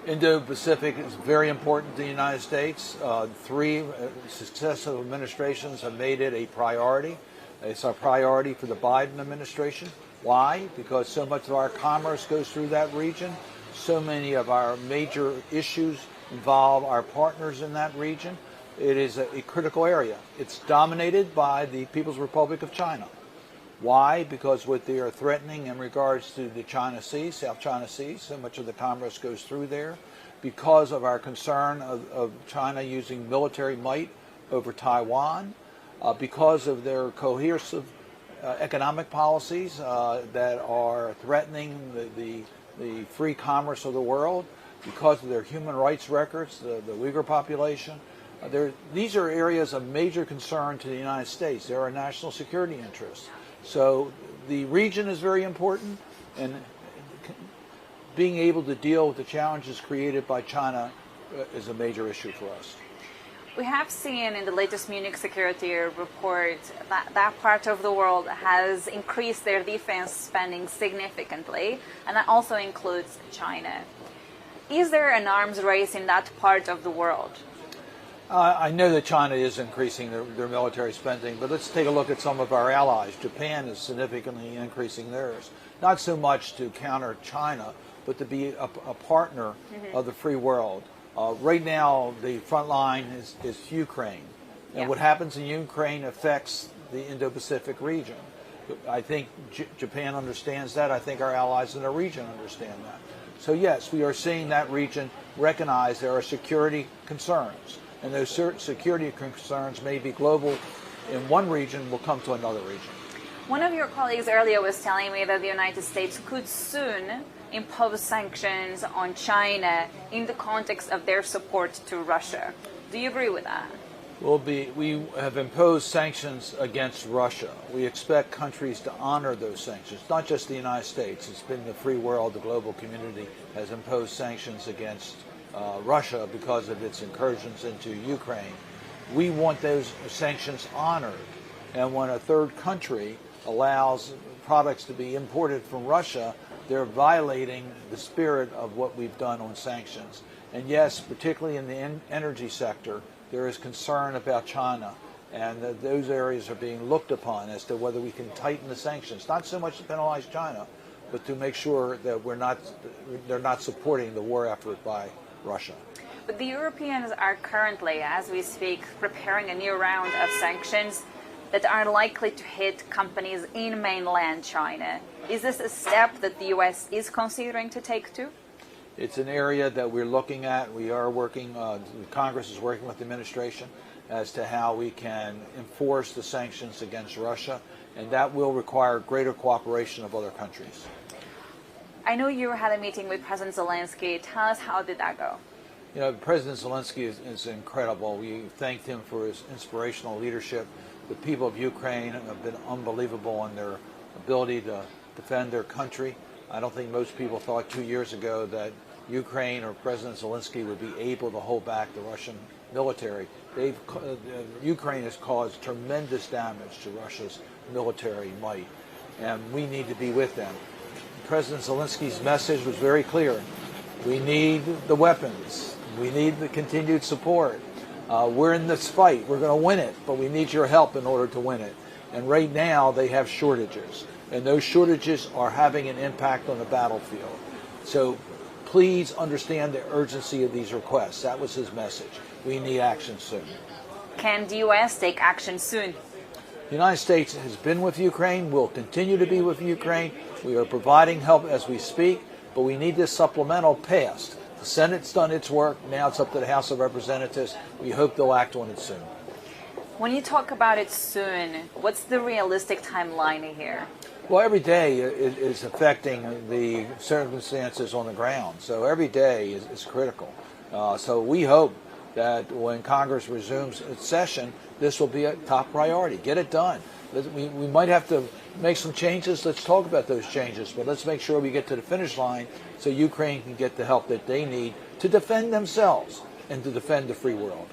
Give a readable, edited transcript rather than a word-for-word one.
Indo-Pacific is very important to the United States. Three successive administrations have made it a priority. It's a priority for the Biden administration. Why? Because so much of our commerce goes through that region. So many of our major issues involve our partners in that region. It is a critical area. It's dominated by the People's Republic of China. Why? Because what they are threatening in regards to the China Sea, South China Sea, so much of the commerce goes through there. Because of our concern of China using military might over Taiwan, because of their coercive economic policies that are threatening the free commerce of the world, because of their human rights records, the Uyghur population. These are areas of major concern to the United States. There are national security interests. So the region is very important, and being able to deal with the challenges created by China is a major issue for us. We have seen in the latest Munich security report that that part of the world has increased their defense spending significantly, and that also includes China. Is there an arms race in that part of the world? I know that China is increasing their military spending, but let's take a look at some of our allies. Japan is significantly increasing theirs, not so much to counter China, but to be a partner of the free world. Right now, the front line is Ukraine, and what happens in Ukraine affects the Indo-Pacific region. I think Japan understands that. I think our allies in the region understand that. So yes, we are seeing that region recognize there are security concerns. And those security concerns may be global in one region, will come to another region. One of your colleagues earlier was telling me that the United States could soon impose sanctions on China in the context of their support to Russia. Do you agree with that? We have imposed sanctions against Russia. We expect countries to honor those sanctions, not just the United States. It's been the free world, the global community has imposed sanctions against Russia because of its incursions into Ukraine. We want those sanctions honored. And when a third country allows products to be imported from Russia, they're violating the spirit of what we've done on sanctions. And yes, particularly in the energy sector, there is concern about China, and those areas are being looked upon as to whether we can tighten the sanctions, not so much to penalize China, but to make sure that they're not supporting the war effort by Russia. But the Europeans are currently, as we speak, preparing a new round of sanctions that are likely to hit companies in mainland China. Is this a step that the U.S. is considering to take too? It's an area that we're looking at. We are working, Congress is working with the administration as to how we can enforce the sanctions against Russia, and that will require greater cooperation of other countries. I know you had a meeting with President Zelensky. Tell us, how did that go? You know, President Zelensky is incredible. We thanked him for his inspirational leadership. The people of Ukraine have been unbelievable in their ability to defend their country. I don't think most people thought 2 years ago that Ukraine or President Zelensky would be able to hold back the Russian military. Ukraine has caused tremendous damage to Russia's military might, and we need to be with them. President Zelensky's message was very clear. We need the weapons. We need the continued support. We're in this fight. We're going to win it, but we need your help in order to win it. And right now they have shortages, and those shortages are having an impact on the battlefield. So please understand the urgency of these requests. That was his message. We need action soon. Can the U.S. take action soon? The United States has been with Ukraine, will continue to be with Ukraine. We are providing help as we speak, but we need this supplemental passed. The Senate's done its work. Now it's up to the House of Representatives. We hope they'll act on it soon. When you talk about it soon, what's the realistic timeline here? Well, every day is affecting the circumstances on the ground. So every day is critical. So we hope that when Congress resumes its session, this will be a top priority. Get it done. We might have to make some changes. Let's talk about those changes, but let's make sure we get to the finish line so Ukraine can get the help that they need to defend themselves and to defend the free world.